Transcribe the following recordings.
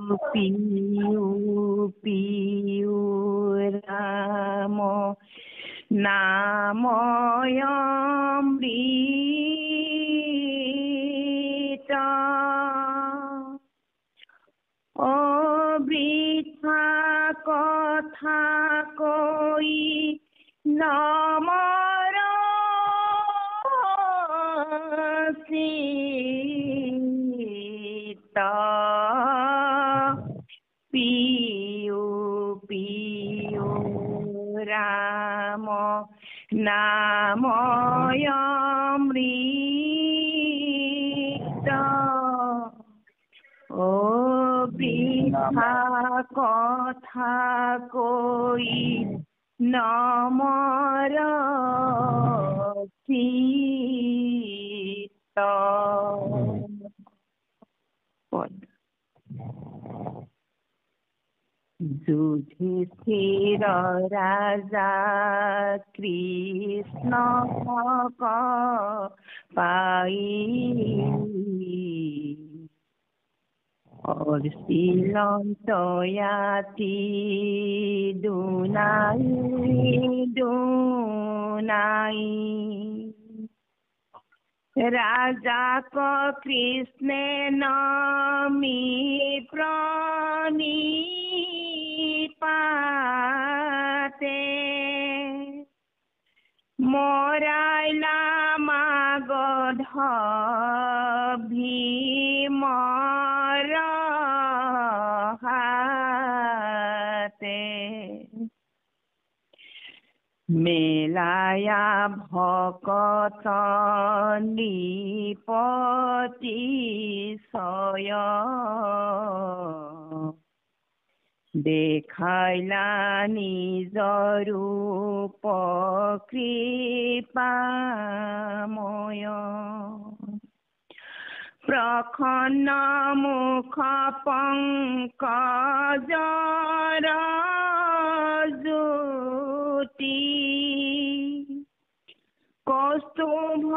পিউ পিউ ৰাম নাময়মৃত অবৃথা কথা কৈ নমৰ সীতা পিউ পিউ ৰাম নাময়মৃত বৃথা কথা কৈ নমৰ সীতা যুধিষ্ঠিৰ ৰাজা কৃষ্ণক পাই অশ্লীলতয়াতি দুনাই দুনাই রাজাক কৃষ্ণে নমি প্রণিপাতে মরাইলা মাগধ ভীমর হাতে মেলায়া ভকত নৃপতি সয় দেখাইলা নিজ রূপ কৃপাময় প্ৰসন্ন মুখ পংকজৰ জ্যোতি কৌস্তুভ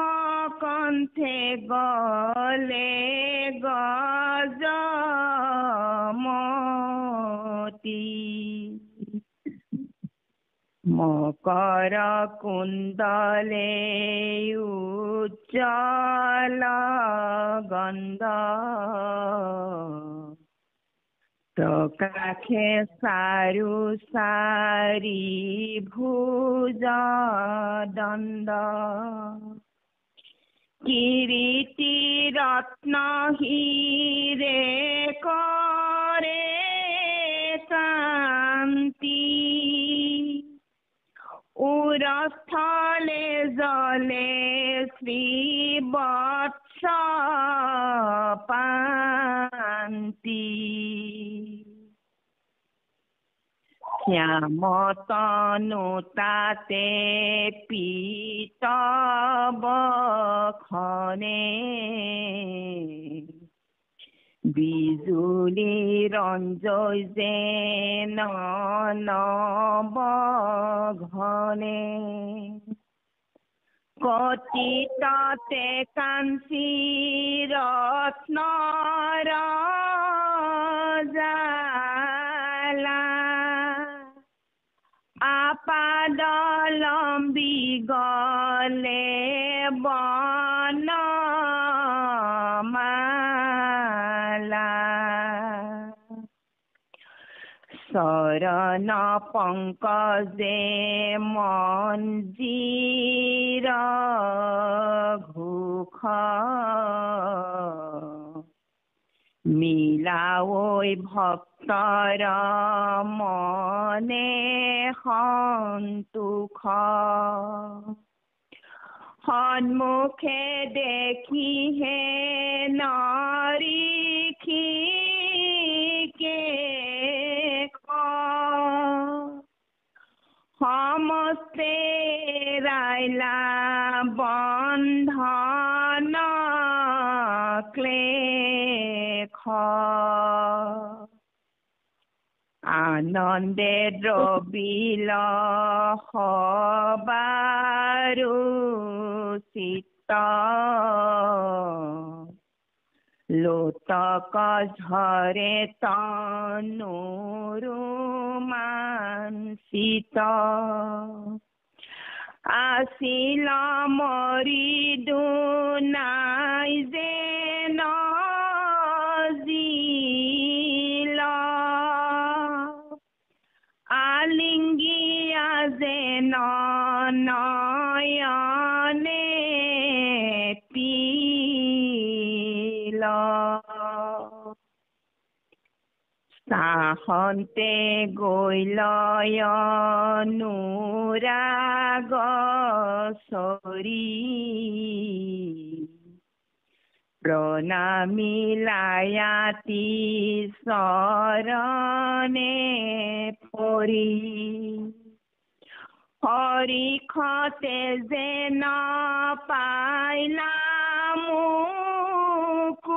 কণ্ঠে গলে গজমতি মকৰ কুণ্ডলে উজ্জ্বল গন্ধ প্ৰকাশে চাৰু চাৰি ভুজ দণ্ড কিৰীটি ৰত্ন হীৰে কৰে কান্তি উৰস্থলে জলে শ্ৰীবৎস পান্তি শ্যামতনু তাতে পীত বখনে বিজুলি ৰঞ্জয় যেন নবঘনে কতিততে কাঞ্চী ৰত্নৰ জালা আপাদলম্বী গলে বনমালা শৰণ পংকজে মঞ্জীৰ ঘোষ মিলাৱৈ ভক্তৰ মনে সন্তোষ সন্মুখে দেখিহে নৰিষিকে সমস্তে ৰাইলা বন্ধন ক্লেশ আনন্দে দ্ৰবিল সবাৰু চিত্ত লোতক ঝৰে তনুৰ মানসিত আসিল মৰি দুনাই যেন জিল আলিঙ্গিয়া যেন নয়নে পিল সাহন্তে গৈলয় অনুৰাগ সৰি প্ৰণামিলায়াতি চৰণে পৰি হৰিখতে যেন পাইলা মুকুতি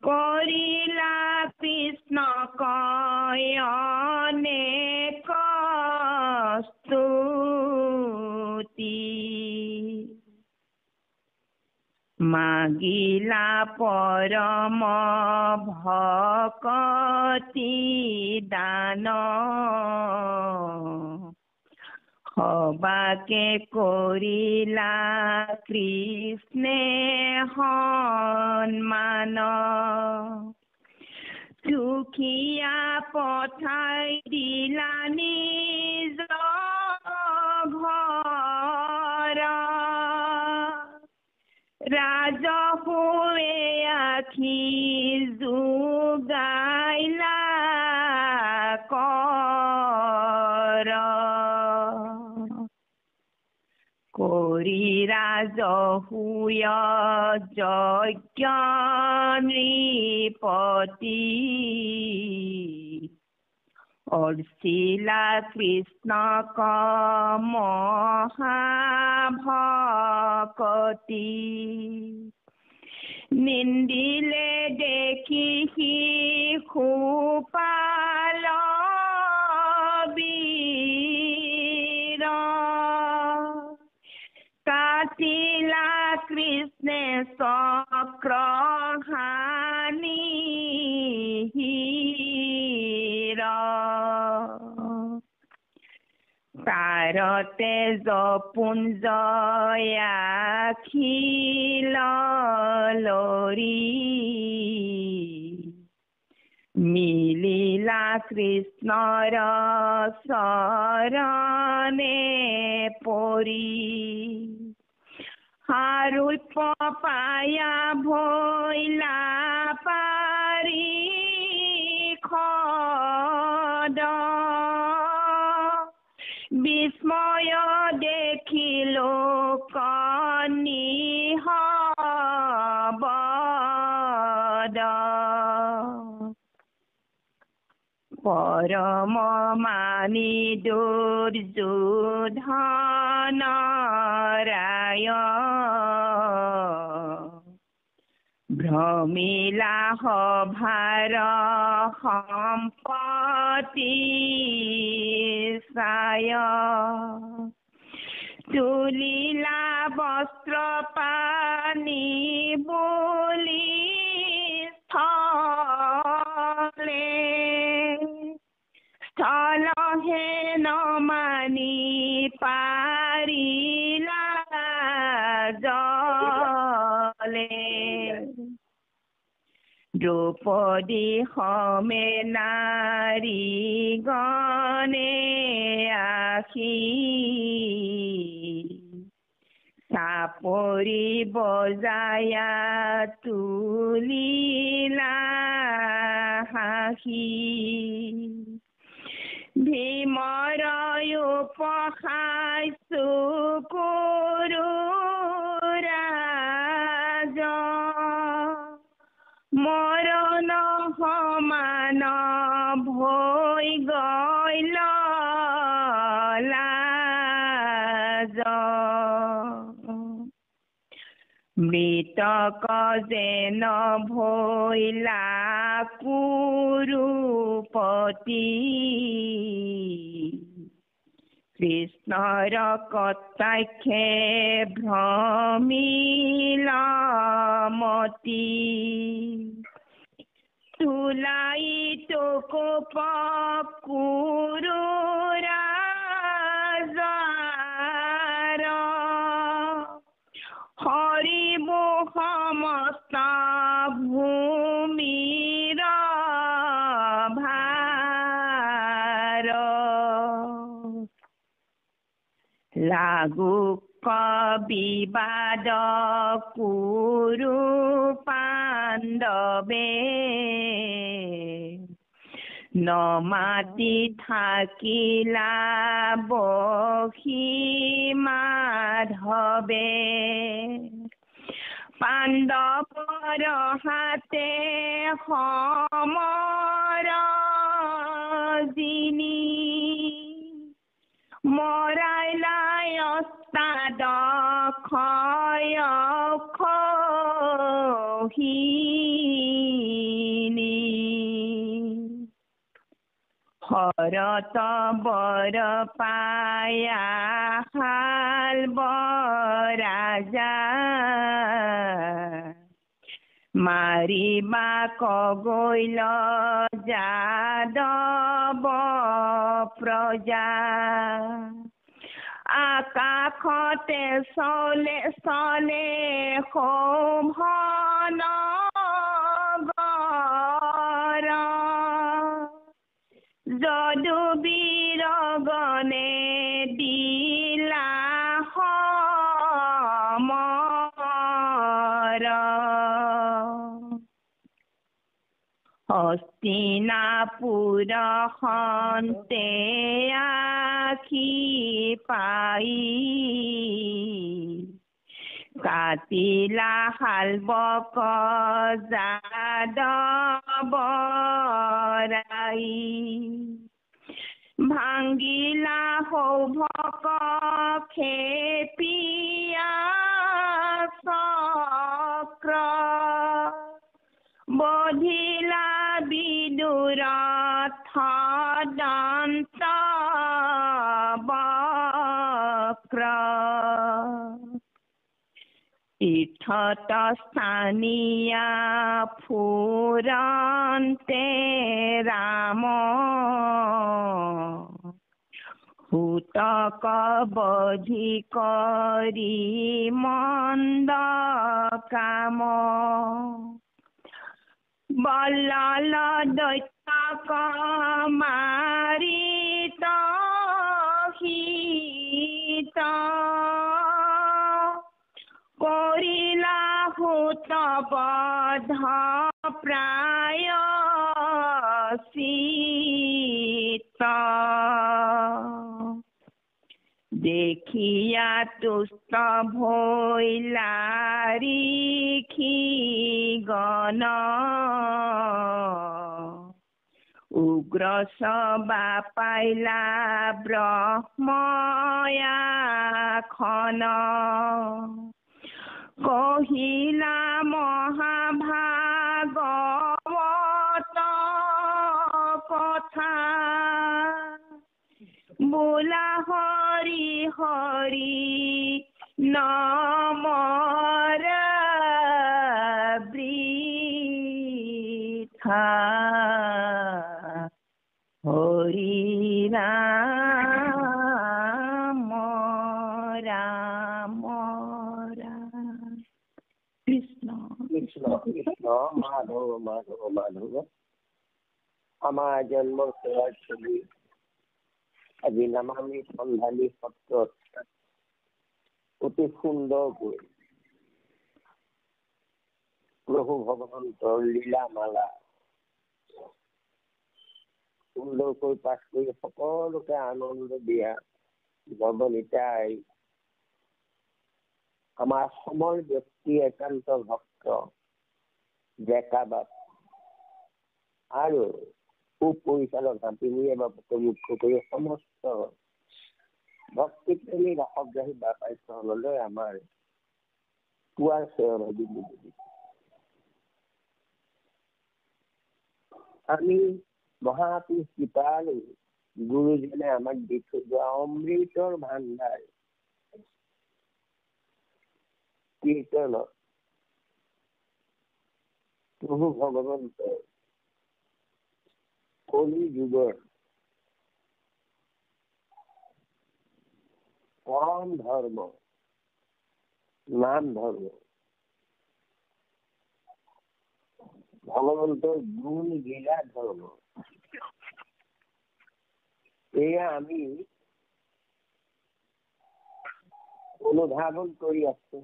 কৰিলা কৃষ্ণ কয়নে কস্তুতি মাগিলা পৰম ভকতি দান সবাকে কৰিলা কৃষ্ণে সন্মান দুখীয়া পঠাই দিলা নিজ ঘৰ ৰাজহুৱে আখি যোগাইলা কৰ কৰি ৰাজহুয় যজ্ঞ নৃপতি অৰ্চিলা কৃষ্ণক মহাভকতি নিন্দিলে দেখি শিশুপাল বীৰ কাটিলা কৃষ্ণে চক্ৰ হানি হীৰ তাৰতে জপুঞ্জয়াখিল লৰি মিলিলা কৃষ্ণৰ চৰণে পৰি সাৰূপ্য পায়া ভৈলা পাৰি খদ বিস্ময় দেখিলো কনিহবদ পৰম মানি দুৰ্যোধন ৰায় ভ্ৰমিলা সভাৰ সম্পত্তি চায় তুলিলা বস্ত্ৰ পানী বুলি স্থলহে নমানি পাৰিলা জলে দ্ৰৌপদী সমে নাৰী গণে আখি চাপৰি বজায়া তুলিলা হাসি ভীমৰ উপহাসু কুৰু ৰাজ মৰণ সমান ভৈ গৈল লাজ মৃতক যেন ভৈলা কুৰুপতি কৃষ্ণৰ কটাক্ষে ভ্ৰমিলা মতি তুলাই তোক কুৰু ৰাজাৰ হৰিব সমস্ত ভূমিৰ ভাৰ লাগু কবিবাদ কুৰু পাণ্ডৱে নমাতি থাকিলা বহি মাধৱে পাণ্ডৱৰ হাতে সমৰ জিনি মৰাইলাই অস্তাদ ক্ষয় খহিনী শৰত বৰ পায়া হাল বৰাজা মাৰিবা কগৈল যাদৱ প্ৰজা আকাশতে চলে চলে শোভন গৰ যদু বীৰগণে দিলা সমৰ হস্তিনাপুৰ খন্তে আখি পাই কাটিলা শালবক যাদৱ ৰাই ভাঙ্গিলা সৌভক খেপিয়া চক্ৰ বধিলা বিদুৰ দন্ত বক্ৰ তীৰ্থত স্থানীয়া ফুৰন্তে ৰাম সূতক বধি কৰি মন্দ কাম বল্লাল দৈত্যক মাৰিত সীত কৰিলা সূত বধ প্ৰায় চিত দেখিয়া তুষ্ট ভৈলা ঋষি গণ উগ্ৰ সবা পাইলা ব্ৰহ্ময়াখন কহিলা মহাভাগৱত কথা বোলা হৰি হৰি নমৰ বৃথা হৰি ৰাম ৰাম ৰাম কৃষ্ণ কৃষ্ণ কৃষ্ণ মাধৱ মাধৱ মাধৱ আমাৰ জন্মৰ সেৱাৰ ছবি আজি নামামি সন্ধানী সত্ৰত অতি সুন্দৰকৈ প্ৰভু ভগৱন্তৰ লীলামালা সুন্দৰকৈ পাঠ কৰি সকলোকে আনন্দ দিয়া নৱনীতাই আমাৰ সমৰ ব্যক্তি একান্ত ভক্ত ডেকা বাপ আৰু সুপৰিচালক হাতীমূৰীয়া বাপকে মুখ্য কৰি সমস্ত ভক্তিপ্ৰেমী ৰাসগ্ৰাহী বাপাইসকললৈ আমাৰ পুৱাৰ সেৱাৰ অভিযোগ আমি মহাপুৰুষ কৃপালৈ গুৰুজনে আমাক দি থৈ যোৱা অমৃতৰ ভাণ্ডাৰ কীৰ্তনত প্ৰভু ভগৱন্তৰ কলি যুগৰ পৰম ধৰ্ম নাম ধৰ্ম ভগৱন্তৰ গুণ লীলা ধৰ্ম এয়া আমি অনুধাৱন কৰি আছো।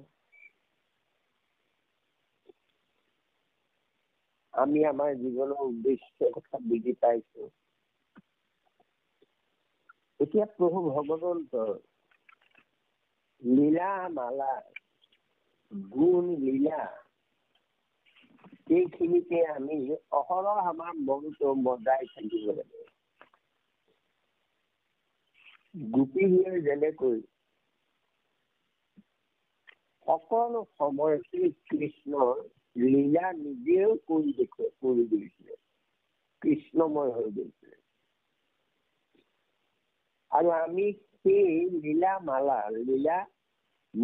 আমি আমাৰ জীৱনৰ উদ্দেশ্য কথা বুজি পাইছো। এতিয়া প্ৰভু ভগৱন্তৰ লীলা মালা গুণ লীলা এইখিনিকে আমি অহৰহ আমাৰ মনটো মজাই থাকিব লাগে। গোপীয়ে যেনেকৈ সকলো সময়তে কৃষ্ণৰ লীলা নিজেও কৰি গৈছিলে, কৃষ্ণময় হৈ গৈছিলে। আৰু আমি সেই লীলা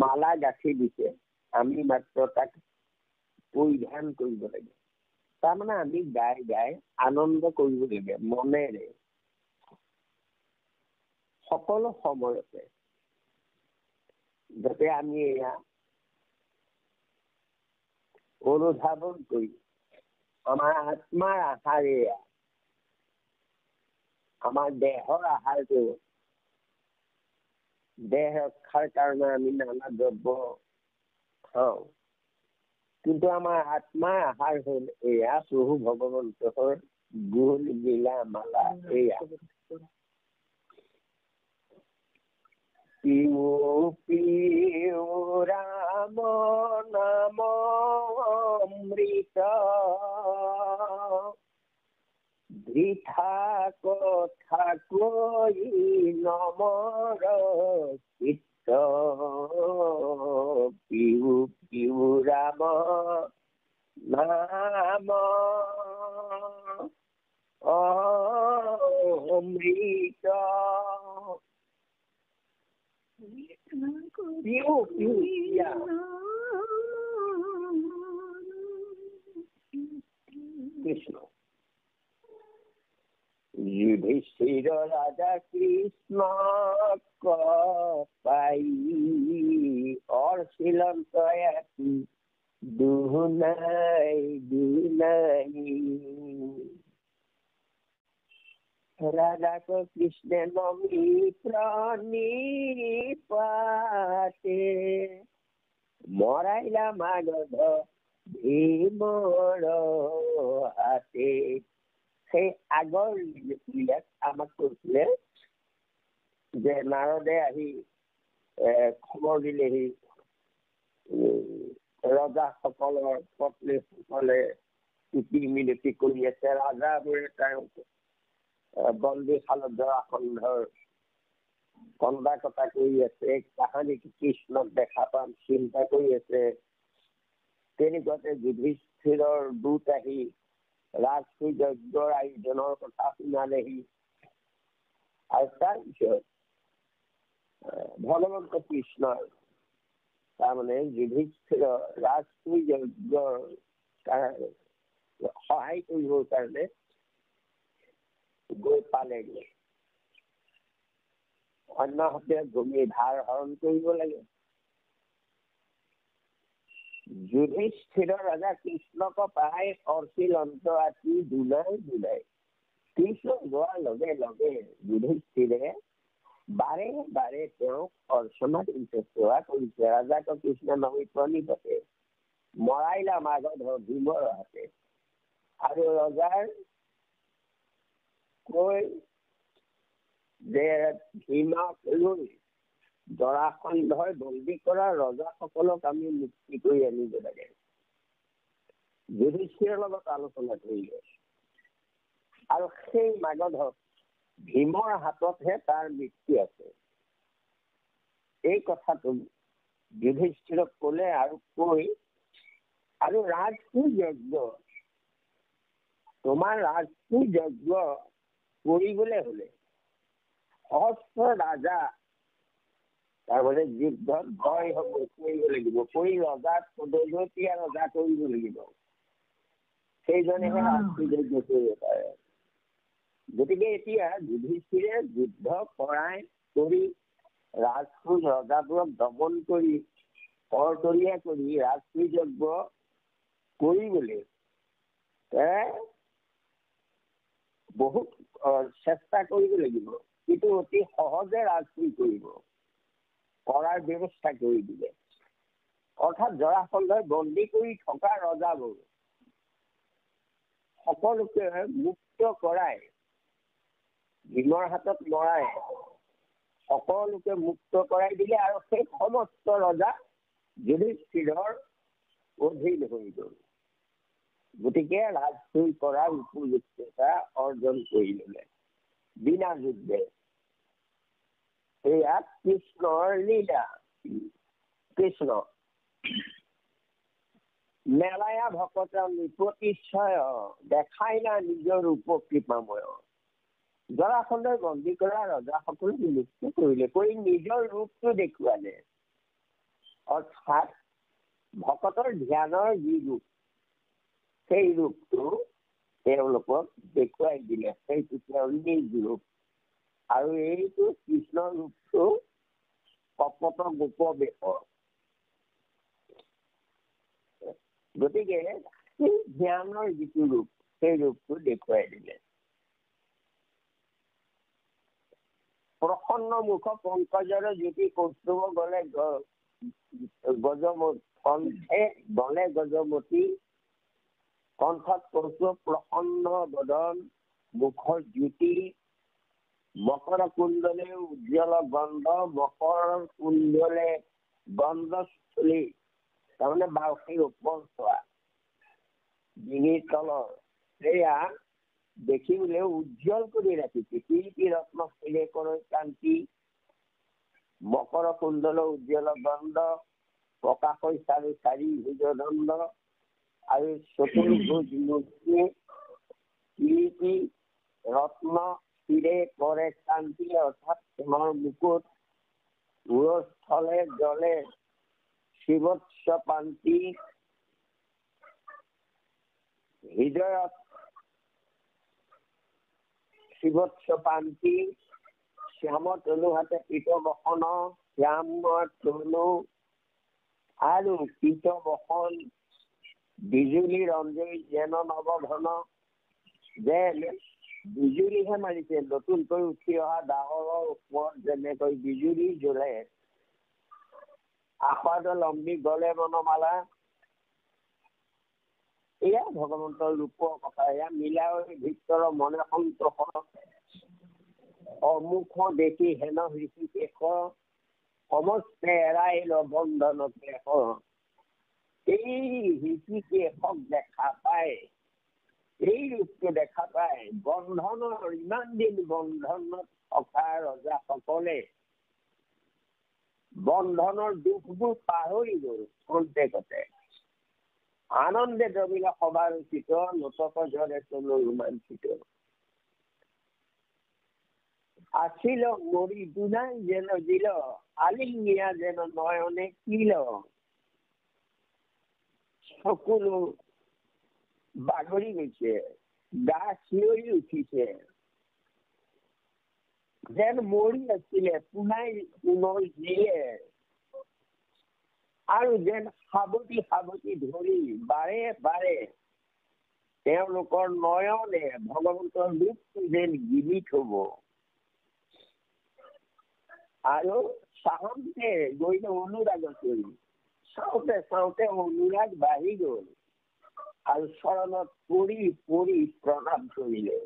মালা গাঁঠি দিছে, আমি মাত্ৰ তাক পৰিধান কৰিব লাগে। তাৰমানে আমি গাই গাই আনন্দ কৰিব লাগে মনেৰে সকলো সময়তে, যাতে আমি এয়া অনুধাৱন কৰি আমাৰ আত্মাৰ আহাৰ এয়া, আমাৰ দেহৰ আহাৰটো, দেহ ৰক্ষাৰ কাৰণে আমি নানা দ্ৰব্য খাওঁ, কিন্তু আমাৰ আত্মাৰ আহাৰ হল এয়া প্ৰভু ভগৱন্তৰ গুণ লীলা মালা। এয়া পিউ পিউ ৰাম নাম অমৃত বৃথা কথা কৈ নমৰ চিত্ত। পিউ পিউ ৰাম নাম অমৃত। পিউ পিউ কৃষ্ণ যুধিষ্ঠিৰ ৰাজা কৃষ্ণ পাই অৰ্চিলন্ত দুনাই দুনাই। ৰাধাক কৃষ্ণে নমি প্ৰাণীপাতে মৰাইলা মাগধ ভীমৰ হাতে। সেই আগৰ লীলাত আমাক কৈছিলে যে নাৰদে আহি খবৰ দিলেহি ৰজাসকলৰ পত্নীসকলে টুপি মিনতি কৰি আছে, ৰাজাবোৰে তেওঁক বন্দীশালত জৰাসন্ধৰ কন্দা কটা কৰি আছে, কাহানি কৃষ্ণক দেখা পাম চিন্তা কৰি আছে। তেনেকুৱাতে যুধিষ্ঠিৰৰ দূত আহি ৰাজসূয় যজ্ঞৰ আয়োজনৰ কথা শুনালেহি। আৰু তাৰপিছত ভগৱন্ত কৃষ্ণৰ তাৰমানে যুধিষ্ঠিৰ ৰাজসূয় যজ্ঞৰ সহায় কৰিবৰ কাৰণে গৈ পালেগৈ। অন্যহাতে ভূমি ভাৰ হৰণ কৰিব লাগে। যুধিষ্ঠিৰ ৰজা কৃষ্ণক পাই অৰ্চিল অন্ত আতি দুনাই দুনাই। কৃষ্ণ যোৱাৰ লগে লগে যুধিষ্ঠিৰে বাৰে বাৰে তেওঁক অৰ্চনা কৰিছে, সেৱা কৰিছে। ৰাজাক কৃষ্ণ নমি প্ৰণীপতে মৰাইলা মাগধ ভীমৰ হাতে। আৰু ৰজাৰ কৈ যে ভীমক লৈ জৰাসন্ধই বন্দী কৰা ৰজাসকলক আমি মুক্তি কৰি আনিব লাগে। যুধিষ্ঠিৰৰ লগত আলোচনা কৰিলে আৰু সেই মাগধক ভীমৰ হাততহে তাৰ মৃত্যু আছে। এই কথাটো যুধিষ্ঠিৰক কলে আৰু কৈ আৰু ৰাজসূয় যজ্ঞ, তোমাৰ ৰাজসূয় যজ্ঞ কৰিবলৈ হলে সহস্ৰ ৰাজা তাৰমানে যুদ্ধত জয় হ'ব কৰিব লাগিব, কৰি ৰজাক পদোন্নতি ৰজা কৰিব লাগিব, সেইজনেহে ৰাজযজ্ঞ কৰিব পাৰে। গতিকে এতিয়া যুধিষ্ঠিৰে যুদ্ধ কৰাই কৰি ৰাজপুত ৰজাবোৰক দমন কৰি কৰতৰীয়া কৰি ৰাজযজ্ঞ কৰিবলৈ বহুত চেষ্টা কৰিব লাগিব, কিন্তু অতি সহজে ৰাজপুত কৰিব কৰাৰ ব্যৱস্থা কৰি দিলে। অৰ্থাৎ জৰাসন্ধই বন্দী কৰি থকা ৰজাবোৰ সকলোকে মুক্ত কৰাই, ভীমৰ হাতত মৰাই সকলোকে মুক্ত কৰাই দিলে, আৰু সেই সমস্ত ৰজা যুধিষ্ঠিৰৰ অধীন হৈ গল। গতিকে ৰাজসুই কৰাৰ উপযুক্ততা অৰ্জন কৰি ললে বিনা যুদ্ধে। এয়া কৃষ্ণৰ লীলা। কৃষ্ণ মেলায়া ভকত নিপতিশয় দেখাই না নিজৰ ৰূপ কৃপাময়। জৰাসন্ধই বন্দী কৰা ৰজাসকলক মুক্ত কৰিলে, কৰি নিজৰ ৰূপটো দেখুৱালে। অৰ্থাৎ ভকতৰ ধ্যানৰ যি ৰূপ, সেই ৰূপটো তেওঁলোকক দেখুৱাই দিলে, সেইটো তেওঁৰ নিজ ৰূপ। আৰু এইটো কৃষ্ণৰ ৰূপটো কপট গোপ বেশ। গতিকে সেই ধ্যানৰ যিটো ৰূপ, সেই ৰূপটো দেখুৱাই দিলে। প্ৰসন্ন মুখ পংকজৰ জ্যোতি কৌস্তুভ গলে গজমতী কণ্ঠত কৌস্তুভ প্ৰসন্ন বদন মুখৰ জ্যোতি মকৰ কুণ্ডলে উজ্জ্বল গন্ধ মকৰ কুণ্ডলে গন্ধস্থলী, তাৰমানে বাউসীৰ ওপৰ চোৱা ডিঙিৰ তলৰ সেয়া দেখিবলৈ উজ্জ্বল কৰি ৰাখিছে। কীৰ্তি ৰত্ন শিলেকৰৰ কান্তি মকৰ কুণ্ডল উজ্জ্বল গন্ধ প্ৰকাশৰ চাৰি চাৰি ভুজদণ্ড আৰু চতুৰ্ভুজ মূৰ্তি কীৰ্তি ৰত্ন শিৰে কৰে কান্তি, অৰ্থাৎ তেওঁৰ মুকুট উৰস্থলে জলে শিৱৎস পান্তি হৃদয়ত শিৱৎস পান্তি শ্যাম তনু হাতে পীত বসন শ্যাম তনু আৰু পীত বসন বিজুলী ৰঞ্জই যেন নৱঘন, যেন বিজুলীহে মাৰিছে, নতুনকৈ উঠি অহা ডাৱৰৰ ওপৰত যেনেকৈ বিজুলী জ্বলে। আশাদ লম্বি গলে মনমালা, এয়া ভগৱন্তৰ ৰূপৰ কথা। এয়া মিলাই ভিতৰৰ মনে সন্তোষ অমুখ দেখি হেন হৃষিকেশ সমস্তে এৰাইল বন্ধন ক্লেশ। এই হৃষিকেশক দেখা পায়, এই ৰূপটো দেখা পায় বন্ধনৰ, ইমান দিন বন্ধনত থকা ৰজাসকলে বন্ধনৰ দুখবোৰ পাহৰি গল খন্তেকতে। আনন্দে দ্ৰবিল সবাৰ উচিত নতক জৰে চলো ৰোমাঞ্চিত। আছিল মৰি দুনাই যেন দিল আলিঙ্গিয়া যেন নয়নে কিল। সকলো বাগৰি গৈছে, গা চিঞৰি উঠিছে, যেন মৰি আছিলে পুনাই পুনৰ জীয়ে, আৰু যেন সাৱটি সাৱটি ধৰি বাৰে বাৰে তেওঁলোকৰ নয়নে ভগৱন্তৰ ৰূপটো যেন গিলি থব। আৰু চাহতে গৈ অনুৰাগ কৰি চাওঁতে চাওঁতে অনুৰাগ বাঢ়ি গল, আৰু চৰণত পৰি পৰি প্ৰণাম কৰিলে।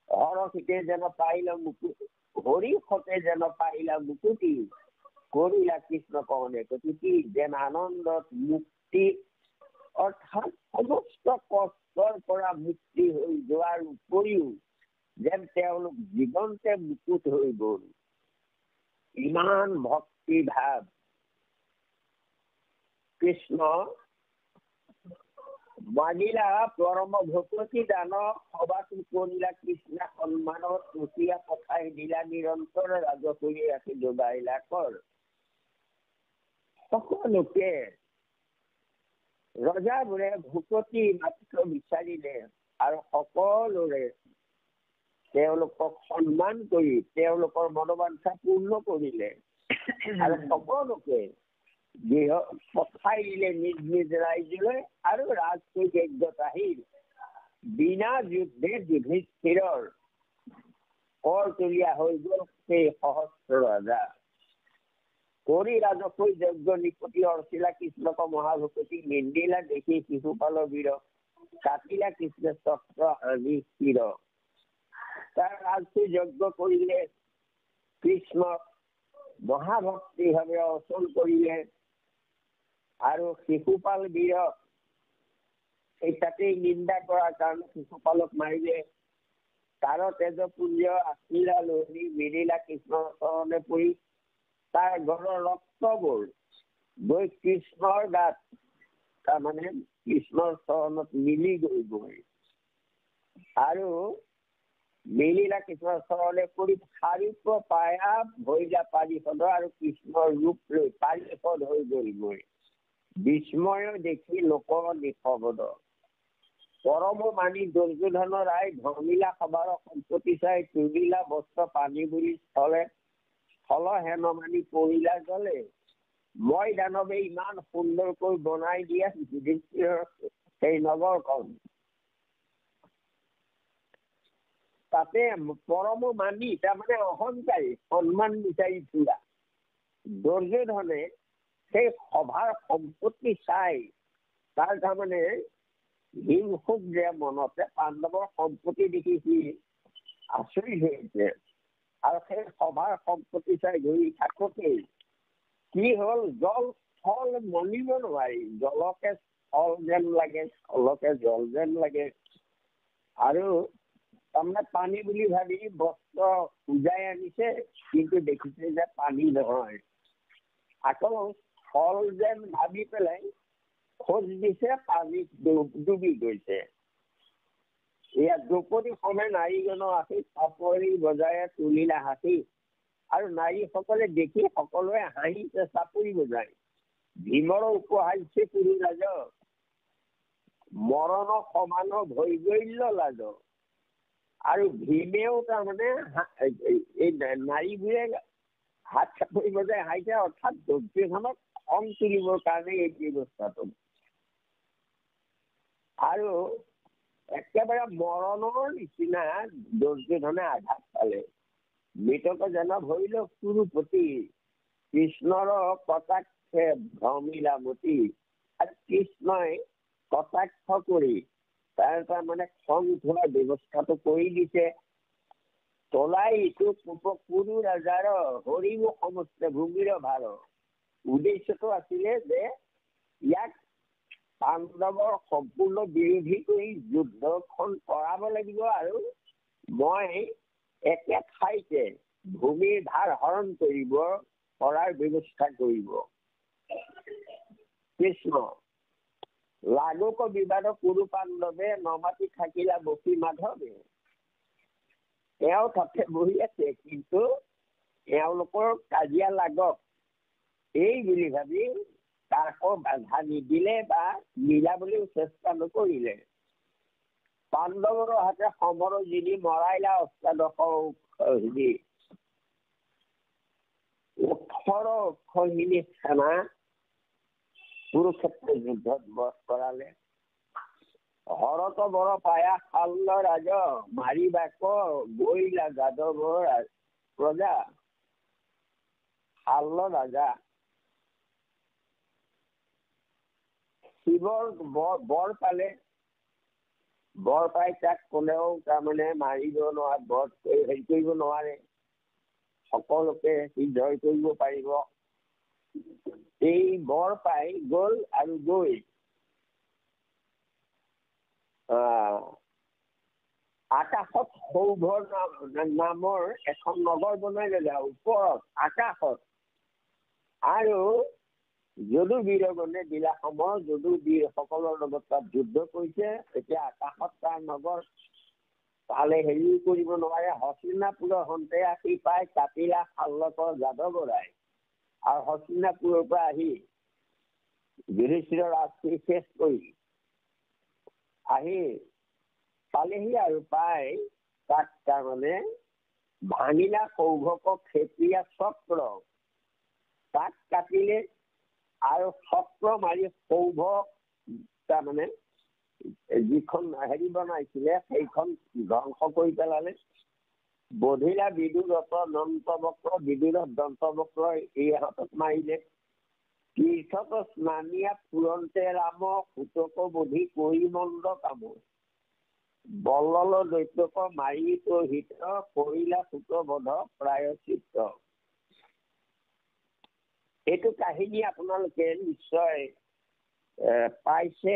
হৰসিতে যেন পাইলা মুকুট, হৰিষতে যেন পাইলা মুকুতি, কৰিলা কৃষ্ণ কৰণে কতুতি, যেন আনন্দত মুক্তি, অৰ্থাৎ সমস্ত কষ্টৰ পৰা মুক্তি হৈ যোৱাৰ উপৰিও যেন তেওঁলোক জীৱনতে মুকুট হৈ গল। ইমান ভক্তি ভাৱ কৃষ্ণ মাগিলা পৰম ভকতি দান সবাতো কৰিলা কৃষ্ণ সন্মানত মুচিয়া পঠাই দিলা নিৰন্তৰ ৰাজকৰি ৰাখি ডুবাইলা কৰ। সকলোকে ৰজাবোৰে ভকতি মাত্ৰ বিচাৰিলে আৰু সকলোৰে তেওঁলোকক সন্মান কৰি তেওঁলোকৰ মনোবাঞ্ছা পূৰ্ণ কৰিলে আৰু সকলোকে পঠাই দিলে নিজ নিজ ৰাজ্যলৈ আৰু ৰাজকৈ যজ্ঞত আহিল। বিনা যুদ্ধে যুধিষ্ঠিৰৰ কৰতলীয়া হৈ গল সেই সহস্ৰ ৰজা। কৰি ৰাজকৈ যজ্ঞ নিপতি অৰ্চিলা কৃষ্ণক মহাভকতি নিন্দিলা দেখি শিশুপাল বীৰ কাটিলা কৃষ্ণ চক্ৰ আদি শিৰ। তাৰ ৰাজকৈ যজ্ঞ কৰিলে কৃষ্ণক মহাভক্তি ভাৱে অৰ্চন কৰিলে আৰু শিশুপাল বীৰক সেই তাতেই নিন্দা কৰাৰ কাৰণে শিশুপালক মাৰিলে। তাৰ তেজপুঞ্জ আছিলা লৰি মিলিলা কৃষ্ণৰ চৰণে পৰি তাৰ গড়ৰ ৰক্তবোৰ গৈ কৃষ্ণৰ গাত তাৰমানে কৃষ্ণৰ চৰণত মিলি গৈ আৰু মিলিলা কৃষ্ণৰ চৰণে পৰি চাৰিপ পায়া ভৈলা পাৰিষদ আৰু কৃষ্ণৰ ৰূপ লৈ পাৰিষদ হৈ গৈ বিস্ময় দেখি লোক নিশবদ। পৰম মানি দুৰ্যোধন ৰায় ধৰ্মিলা সবাৰ সম্পত্তি চাই তুলিলা বস্ত্ৰ পানী বুলি স্থলে স্থল হেন মানি পৰিলা জলে। মই দানৱে ইমান সুন্দৰকৈ বনাই দিয়া যুধিষ্ঠিৰৰ সেই নগৰখন। তাতে পৰম মানি তাৰমানে অহংকাৰী সন্মান বিচাৰি ফুৰা দুৰ্যোধনে সেই সভাৰ সম্পত্তি চাই তাৰ তাৰমানে হিংসুক যে মনতে পাণ্ডৱৰ সম্পত্তি দেখি সি আচৰিত হৈছে আৰু সেই সভাৰ সম্পত্তি চাই ঘূৰি থাকোতেই কি হল, জল স্থল মনিব নোৱাৰি, জলকে স্থল যেন লাগে, স্থলকে জল যেন লাগে আৰু তাৰমানে পানী বুলি ভাবি বস্ত্ৰ উজাই আনিছে কিন্তু দেখিছে যে পানী নহয়। আকৌ স্থল যেন ভাবি পেলাই খোজ দিছে, পানীত ডুবি গৈছে। এয়া দ্ৰৌপদী সমে নাৰীজনৰ আহি চাপৰি বজাই তুলিলা হাতী আৰু নাৰীসকলে দেখি সকলোৱে হাঁহিছে চাপৰি বজাই। ভীমৰ উপহাস্য পুৰি ৰাজ মৰণ সমান ভৈগল্য লাজ। আৰু ভীমেও তাৰমানে এই নাৰীবোৰে হাত চাপৰি বজাই হাঁহিছে, অৰ্থাৎ দুৰ্যোধনক খং তুলিবৰ কাৰণে এই ব্যৱস্থাটো। আৰু একেবাৰে মৰণৰ নিচিনা দুৰ্যোধনে আঘাত পালে। মৃতক জন ভৰিল কুৰুপতি কৃষ্ণৰ কটাক্ষে ভ্ৰমিলা মতি। আৰু কৃষ্ণই কটাক্ষ কৰি তাৰ তাৰমানে খং উঠোৱাৰ ব্যৱস্থাটো কৰি দিছে। তলাই ইটো কুৰু ৰাজাৰ হৰিব সমস্ত ভূমিৰ ভাৰ। উদ্দেশ্যটো আছিলে যে ইয়াক পাণ্ডৱৰ সম্পূৰ্ণ বিৰোধী কৰি যুদ্ধখন কৰাব লাগিব আৰু মই একে ঠাইতে ভূমিৰ ধাৰ হৰণ কৰিব কৰাৰ ব্যৱস্থা কৰিব। কৃষ্ণ লাগুক বিবাদ কুৰু পাণ্ডৱে নমাতি থাকিলা বসী মাধৱে। তেওঁ তাতে বহি আছে কিন্তু এওঁলোকৰ কাজিয়া লাগক এই বুলি ভাবি কাকো বাধা নিদিলে বা মিলাবলৈও চেষ্টা নকৰিলে। পাণ্ডৱৰ হাতে সমৰ যিনি মৰাইলা অষ্টাদশ 18 অক্ষৌহিণী সেনা কুৰুক্ষেত্ৰ যুদ্ধত বধ কৰালে। হৰত বৰ পায়া শাল্ল ৰাজ মাৰিবাক গৈলা যাদৱৰ প্ৰজা। শাল্ল ৰাজা শিৱৰ বৰ পালে, বৰ পাই তাক কোনেও তাৰমানে মাৰিব নোৱাৰে, বধ হেৰি কৰিব নোৱাৰে, সকলোকে সি জয় কৰিব পাৰিব। এই বৰ পাই গল আৰু গৈ আকাশত সৌভ নামৰ এখন নগৰ বনাই ললে ওপৰত আকাশত। আৰু যদুবীৰগণে দিলা সময় যদুবীৰসকলৰ লগত তাত যুদ্ধ কৰিছে। তেতিয়া আকাশত তাৰ নগৰ তালে হেৰি কৰিব নোৱাৰে। হস্তিনাপুৰৰ সন্তে আহি পাই কাটিলা শাল্লকৰ যাদৱৰাই। আৰু হস্তিনাপুৰৰ পৰা আহি যুধিষ্ঠিৰৰ ৰাজধানী শেষ কৰি আহি পালেহি আৰু পাই তাক তাৰমানে ভাঙিলা সৌভক ক্ষেত্ৰীয়া চক্ৰ। তাক কাটিলে আৰু চক্ৰ মাৰি সৌভক তাৰমানে যিখন হেৰি বনাইছিলে সেইখন ধ্বংস কৰি পেলালে। বধিলা বিদুৰত দন্তবক্ৰ, বিদুৰত দন্তবক্ৰ এই হাতত মাৰিলে। তীৰ্থত স্নানিয়া পুৰন্তে ৰাম, সুতক বধি কৰি মন্দ কাম। বল্লল দৈত্যক মাৰি তো হিত, কৰিলা সুত বধ প্ৰায়চিত্ত। এইটো কাহিনী আপোনালোকে নিশ্চয় পাইছে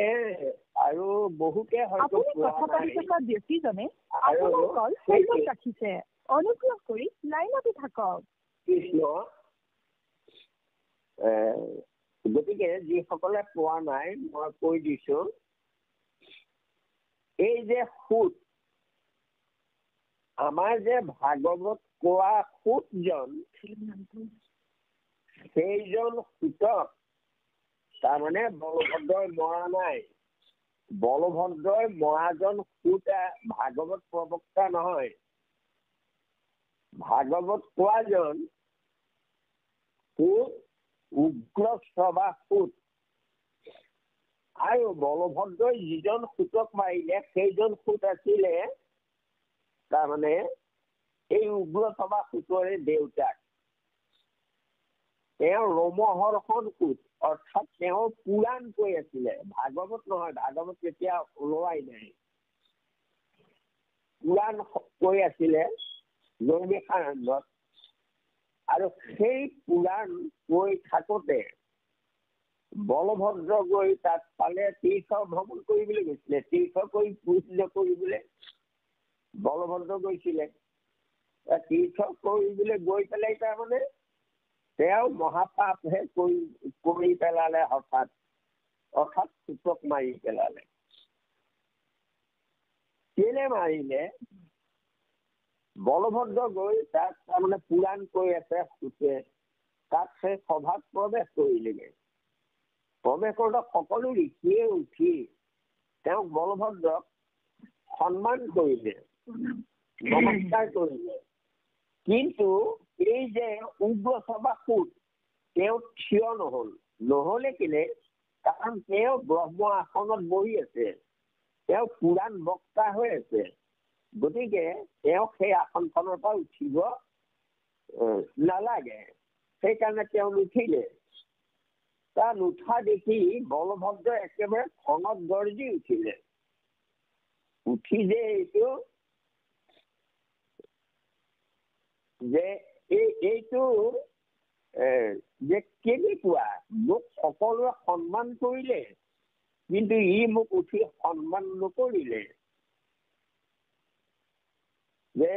আৰু বহুতে হয়তো ব্যক্তিজনে আৰু ৰাখিছে। অনুগ্ৰহ কৰি লাইনতে থাকক। কৃষ্ণ গতিকে যিসকলে পোৱা নাই মই কৈ দিছো। এই যে সুত, আমাৰ যে ভাগৱত কোৱা সুতজন, সেইজন সুতক তাৰমানে বলভদ্ৰই মৰা নাই। বলভদ্ৰই মৰাজন সুত ভাগৱত প্ৰবক্তা নহয়। ভাগৱত কোৱাজন সুত উগ্ৰ সভা সুত। আৰু বলভদ্ৰই যিজন সুতক মাৰিলে সেইজন সুত আছিলে তাৰমানে এই উগ্ৰ সভা সুতৰে দেউতাক। তেওঁ ৰোমহৰ্ষণ সুত, অৰ্থাৎ তেওঁ পুৰাণ কৈ আছিলে, ভাগৱত নহয়। ভাগৱত তেতিয়া ওলোৱাই নাই। পুৰাণ কৈ আছিলে নৈমিষাৰণ্যত। আৰু সেই পুৰাণ কৈ থাকোতে বলভদ্ৰ গৈ তাত পালে। তীৰ্থ ভ্ৰমণ কৰিবলৈ গৈছিলে, তীৰ্থ কৰি পূজ্য কৰিবলৈ বলভদ্ৰ গৈছিলে। তীৰ্থ কৰিবলৈ গৈ পেলাই তাৰমানে তেওঁ মহাপাপহে কৰি পেলালে হঠাৎ, অৰ্থাৎ সুতক মাৰি পেলালে। কেলে মাৰিলে? বলভদ্ৰ গৈ তাত তাৰমানে পুৰাণ কৈ আছে সুতে, তাত সেই সভাত প্ৰৱেশ কৰিলেগে। প্ৰৱেশ কৰোঁতে সকলো ঋষিয়ে উঠি তেওঁক বলভদ্ৰক সন্মান কৰিলে, নমস্কাৰ কৰিলে। কিন্তু এই যে উগ্ৰ সভা সুত, তেওঁ থিয় নহলে কেলে? কাৰণ তেওঁ ব্ৰহ্ম আসনত বহি আছে, তেওঁ পুৰাণ বক্তা হৈ আছে। গতিকে তেওঁ সেই আসনখনৰ পৰা উঠিব নালাগে। সেইকাৰণে তেওঁ নুঠিলে। তাৰ নুঠা দেখি বলভদ্ৰ একেবাৰে খঙত গৰ্জি উঠিলে। উঠি যে এইটো যে কেনেকুৱা, মোক সকলোৱে সন্মান কৰিলে কিন্তু ই মোক উঠি সন্মান নকৰিলে। যে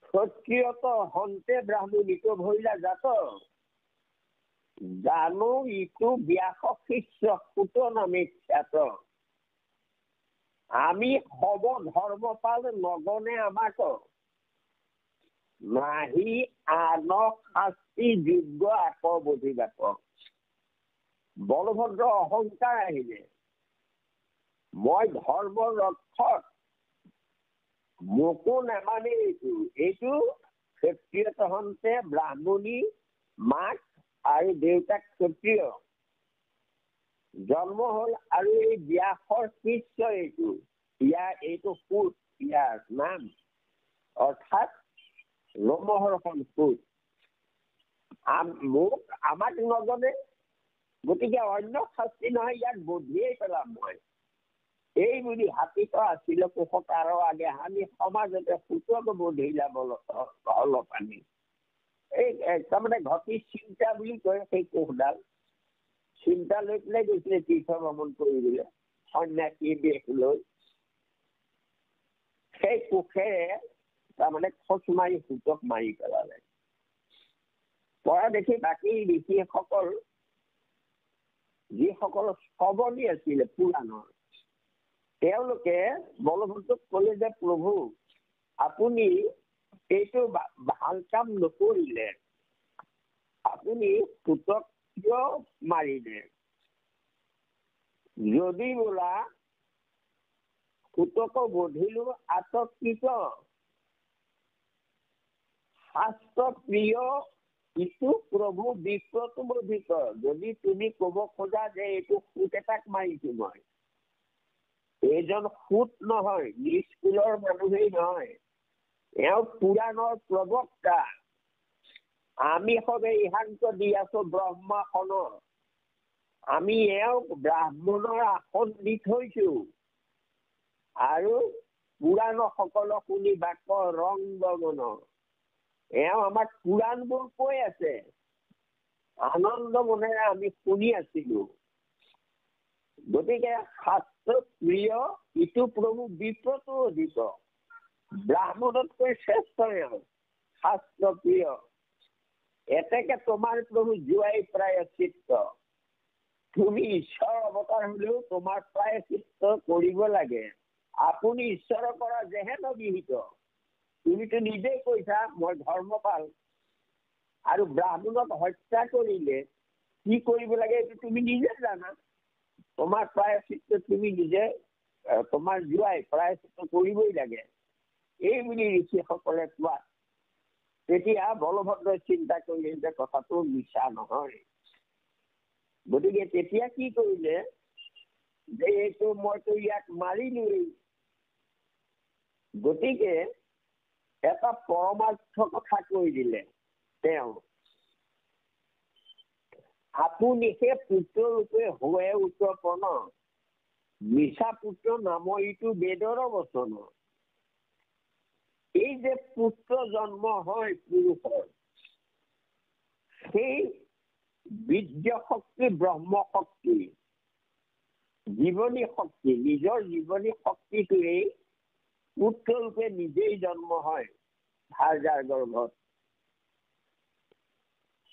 ক্ষত্ৰিয়ত হন্তে ব্ৰাহ্মণিক ভৈলা জাত, জানো ইটো ব্যাস শিষ্য সুত নামে খ্যাত। আমি হব ধৰ্মপাল নগনে আমাক, নাহি আন শাস্তি যোগ্য আক বধিবাক। বলভদ্ৰ অহংকাৰ আহিলে, মই ধৰ্ম ৰক্ষক, মোকো নামানে। এইটো ক্ষত্ৰিয় তহন্তে ব্ৰাহ্মণী মাক আৰু দেউতাক ক্ষত্ৰিয়, জন্ম হল আৰু এই ব্যাসৰ শিষ্য। এইটো সুত, ইয়াৰ নাম অৰ্থাৎ ৰোমহৰ্ষণ সুত। আমাক নজনে, গতিকে অন্য শাস্তি নহয়, ইয়াক বধিয়েই পেলাম মই। এই বুলি হাতীত আছিল কোশত আৰু আগে আমি সমাজতে সুতক বধিলা অলপানি। এই তাৰমানে ঘটি চিন্তা বুলি কয় সেই কোষডাল। চিন্তা লৈ পেলাই গৈছিলে তীৰ্থ ভ্ৰমণ কৰিবলৈ সন্যাসী বেশ লৈ। সেই কোষেৰে তাৰমানে খোজ মাৰি সুতক মাৰি পেলালে। পৰা দেখি বাকী ঋষিসকল যিসকল শ্ৰৱণী আছিলে পুৰাণৰ, তেওঁলোকে বলভদ্ৰক ক'লে যে প্ৰভু আপুনি এইটো ভাল কাম নকৰিলে, আপুনি পুতক কিয় মাৰিলে? যদি বোলা পুতক বধিলো আতংকিত, শাস্ত্ৰ প্ৰিয় ইটো প্ৰভু বিপ্ৰত বধিত। যদি তুমি কব খোজা যে এইটো সুত এটাক মাৰিছো মই, এইজন সুত নহয়, নিষ্কুলৰ মানুহেই নহয়, এওঁ পুৰাণৰ প্ৰবক্তা। আমি সবে ইহান্ত দি আছো ব্ৰহ্মাসনৰ, আমি এওঁক ব্ৰাহ্মণৰ আসন দি থৈছো, আৰু পুৰাণ সকলো শুনি বাক ৰং বগন। এওঁ আমাক পুৰাণবোৰ কৈ আছে, আনন্দ মনেৰে আমি শুনি আছিলো। গতিকে শাস্ত্ৰ প্ৰিয় ইটো প্ৰভু বিপ্ৰত অধিক, ব্ৰাহ্মণতকৈ শ্ৰেষ্ঠ এওঁ, শাস্ত্ৰ প্ৰিয়। এতেকে তোমাৰ প্ৰভু জুৱাই প্ৰায়শ্চিত্ত, তুমি ঈশ্বৰ অৱতাৰ হলেও তোমাৰ প্ৰায়শ্চিত্ত কৰিব লাগে। আপুনি ঈশ্বৰৰ পৰা যেহেন বিহিত, তুমিতো নিজেই কৈছা মই ধৰ্মপাল, আৰু ব্ৰাহ্মণক হত্যা কৰিলে কি কৰিব লাগে এইটো তুমি নিজে জানা। তোমাৰ প্ৰায়শ্চিত্ত তুমি নিজে, তোমাৰ জুৱাই প্ৰায়শ্চিত্ত কৰিবই লাগে, এই বুলি ঋষিসকলে কোৱা। তেতিয়া বলভদ্ৰই চিন্তা কৰিলে যে কথাটো মিছা নহয়। গতিকে তেতিয়া কি কৰিলে যে এইটো মইতো ইয়াক মাৰিলোৱেই, গতিকে এটা পৰমাৰ্থ কথা কৈ দিলে তেওঁ। আপুনি সেই পুত্ৰ ৰূপে হৈ উৎপন্ন, মিছা পুত্ৰ নাম ইটো বেদৰ বচন। এই যে পুত্ৰ জন্ম হয় পুৰুষৰ, সেই বীৰ্য শক্তি, ব্ৰহ্ম শক্তি, জীৱনী শক্তি, নিজৰ জীৱনী শক্তিটোৱেই পুত্ৰ ৰূপে নিজেই জন্ম হয় ভাৰ্যাৰ গৰ্ভত।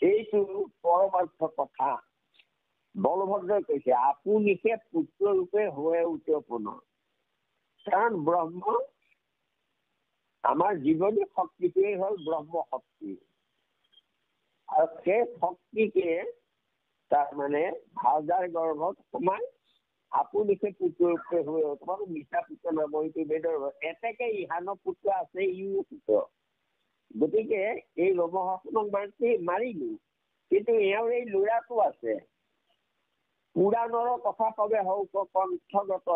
এইটো পৰমাৰ্থ কথা বলভদ্ৰই কৈছে, আপুনিহে পুত্ৰ ৰূপে হৈ উৎপন্ন। কাৰণ ব্ৰহ্ম, আমাৰ জীৱনী শক্তিটোৱেই হল ব্ৰহ্ম শক্তি, আৰু সেই শক্তিকে তাৰমানে ভাৰ্যাৰ গৰ্ভত সোমাই আপুনি সেই পুত্ৰ ৰূপে হৈ উৎপন্ন, মিছা পুত্ৰ নাম ইটো বেদৰ। এতেকে ইহানৰ পুত্ৰ আছে ইও পুত্ৰ। গতিকে এই ৰমহাসনক মাৰিলো, কিন্তু এওঁৰ এই ল'ৰাটো আছে। পুৰাণৰ কথা কবে হওক কণ্ঠগত,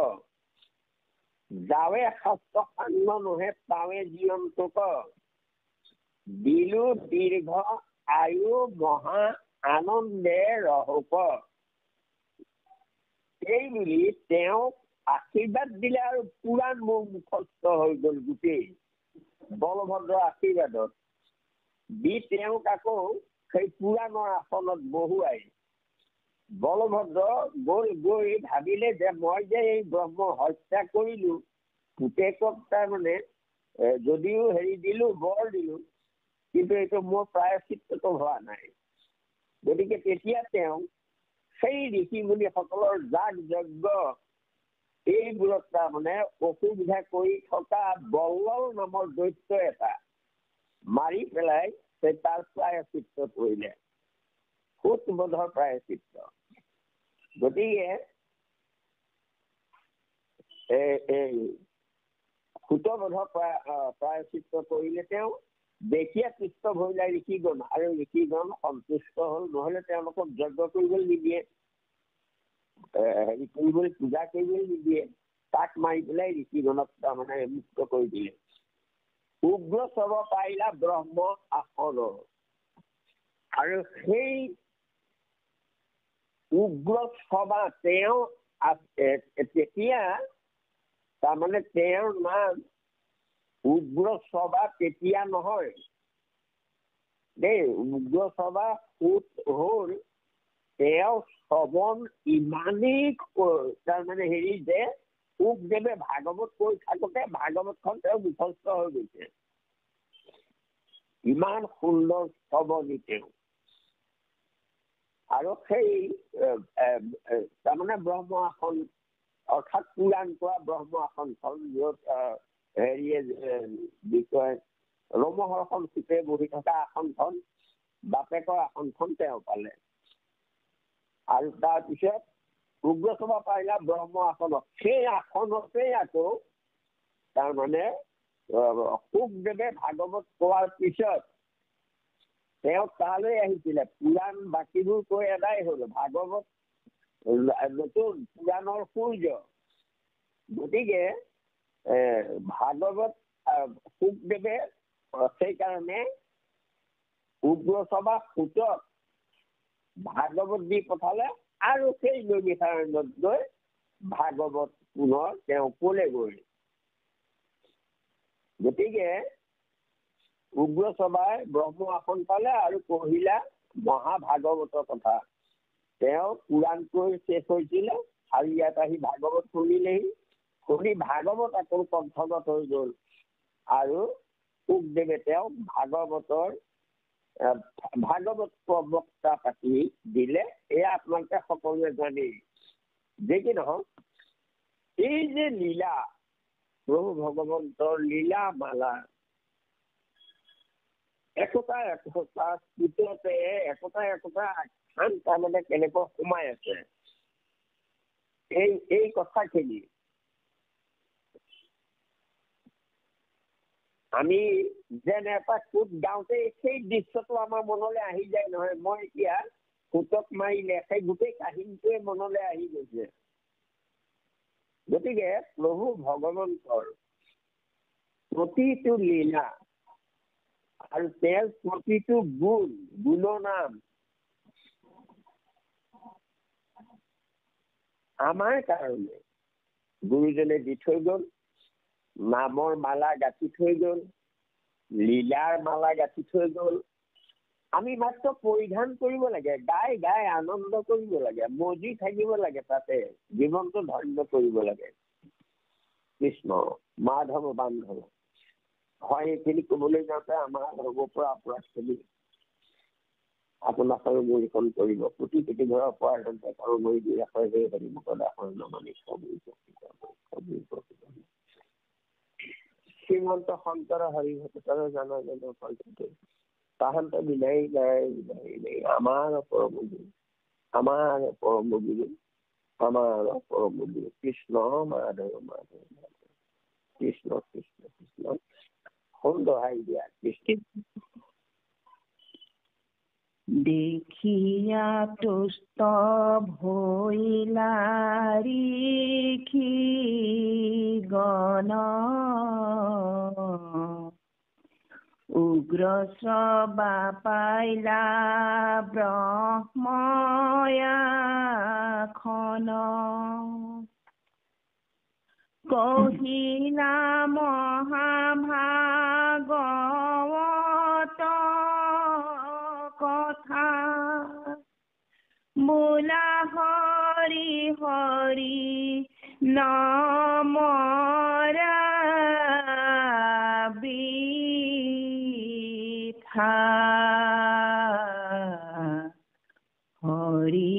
যাৱে শাস্ত্ৰ সান্ন নহে পাৱে জীৱন্তক, দিলো দীৰ্ঘ আয়ু মহা আনন্দে ৰহক। এই বুলি তেওঁক আশীৰ্বাদ দিলে, আৰু পুৰাণ মোৰ মুখস্থ হৈ গল গোটেই বলভদ্ৰৰ আশীৰ্বাদত দি তেওঁক আকৌ সেই পুৰাণৰ আসনত বহুৱাই বলভদ্ৰ গৈ ভাবিলে যে মই যে এই ব্ৰহ্ম হত্যা কৰিলো, পুতেকক তাৰমানে যদিও দিলো, বৰ দিলো, কিন্তু এইটো মোৰ প্ৰায়শ্চিত্তটো হোৱা নাই। গতিকে তেতিয়া তেওঁ সেই ঋষি মুনিসকলৰ যাগ যজ্ঞ এইবোৰত তাৰমানে অসুবিধা কৰি থকা বল্লল নামৰ দৈত্য এটা মাৰি পেলাই তাৰ প্ৰায়শ্চিত্ত কৰিলে, সুতবোধৰ প্ৰায়শ্চিত্ত। গতিকে এই সুতবোধৰ প্ৰায়শ্চিত্ত কৰিলে তেওঁ। দেখিয়া কৃষ্ট ভৰিলা ঋষিগণ, আৰু ঋষিগণ সন্তুষ্ট হল, নহলে তেওঁলোকক যজ্ঞ কৰিবলৈ নিদিয়ে, কৰিবলৈ পূজা কৰিবলৈ নিদিয়ে। তাক মাৰি পেলাই ঋষিগণক তাৰমানে মুক্ত কৰি দিলে। উগ্ৰ স্বৰ পাইলা ব্ৰহ্ম আসন, আৰু সেই উগ্ৰ সভা তেওঁ তেতিয়া তাৰমানে তেওঁৰ নাম উগ্ৰ সভা তেতিয়া নহয় দেই। উগ্ৰ সভা সুত হল তেওঁ শ্ৰৱণ ইমানেই তাৰমানে যে শুকদেৱে ভাগৱত কৈ থাকোতে ভাগৱতখন তেওঁ মুখস্থ হৈ গৈছে। ইমান সুন্দৰ শ্ৰৱণী তেওঁ। আৰু সেই তাৰমানে ব্ৰহ্ম আসন অৰ্থাৎ পুৰাণ কোৱা ব্ৰহ্ম আসনখন য'ত হেৰিয়ে বিষয় ৰোমহৰ্ষণ সূতে বহি থকা আসনখন বাপেকৰ আসনখন তেওঁ পালে। আৰু তাৰপিছত উগ্ৰসভা পাৰিলা ব্ৰহ্ম আসনত। সেই আসনতেই আকৌ তাৰমানে শুকদেৱে ভাগৱত কোৱাৰ পিছত তেওঁ তালৈ আহিছিলে। পুৰাণ বাকীবোৰ কৈ এদাই হ'ল, ভাগৱত নতুন পুৰাণৰ সূৰ্য। গতিকে ভাগৱত শুকদেৱে সেইকাৰণে উগ্ৰসভা সূতক ভাগৱত দি পঠালে আৰু সেই নৈমিষাৰণ্যত গৈ ভাগৱত পুনৰ তেওঁ ক'লেগৈ। গতিকে উগ্ৰসভাই ব্ৰহ্ম আসন পালে আৰু কহিলা মহাভাগৱতৰ কথা। তেওঁ পুৰাণ কৈ শেষ হৈছিলে আৰু ইয়াত আহি ভাগৱত শুনিলেহি। শুনি ভাগৱত আকৌ কণ্ঠগত হৈ গ'ল আৰু শুকদেৱে তেওঁক ভাগৱত প্ৰবক্তা পাতি দিলে। এয়া আপোনালোকে সকলোৱে জানেই। যে কি নহওক, এই যে লীলা প্ৰভু ভগৱন্তৰ লীলা মালা একোটা একোটা স্মৃততে একোটা একোটা আখ্যান তাৰমানে কেনেকৈ সোমাই আছে। এই কথাখিনি আমি যেন এটা কোট গাওঁতে সেই দৃশ্যটো আমাৰ মনলৈ আহি যায় নহয়। মই এতিয়া কোটক মাৰিলে সেই গোটেই কাহিনীটোৱে মনলৈ আহি গৈছে। গতিকে প্ৰভু ভগৱন্তৰ প্ৰতিটো লীলা আৰু তেওঁৰ প্ৰতিটো গুণৰ নাম আমাৰ কাৰণে গুৰুজনে দি থৈ গ'ল। নামৰ মালা গাঁঠি থৈ গ'ল, লীলাৰ মালা গাঁঠি থৈ গ'ল। আমি মাত্ৰ পৰিধান কৰিব লাগে, গাই গাই আনন্দ কৰিব লাগে, মজি থাকিব লাগে, তাতে জীৱনটো ধন্য কৰিব লাগে। কৃষ্ণ মাধৱ বান্ধৱ হয়। এইখিনি ক'বলৈ যাওঁতে আমাৰ হ'ব পৰা অপৰাধখিনি আপোনাক আৰু মৰিখন কৰিব। কোটি কোটি ঘৰৰ পৰা আৰু মৰি দি শ্ৰীমন্ত শংকৰ হৰিভট্টৰ জান তাহান্ত বিনাই নাই বিনাই নাই। আমাৰ পৰম গুৰু, আমাৰ পৰম গুৰু, আমাৰ পৰম গুৰু কৃষ্ণ মাধৱ মাধৱ মাধৱ কৃষ্ণ কৃষ্ণ কৃষ্ণ। সুন্দৰ দিয়া কৃষ্ণ। দেখিয়া তুষ্ট ভৈলা ঋষি গণ উগ্ৰসভা পাইলা ব্ৰহ্ময়াখন কহিলা মহাভাগৱত কথা বোলা হৰি হৰি নমৰা বৃথা হৰি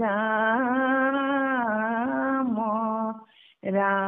ৰাম ৰাম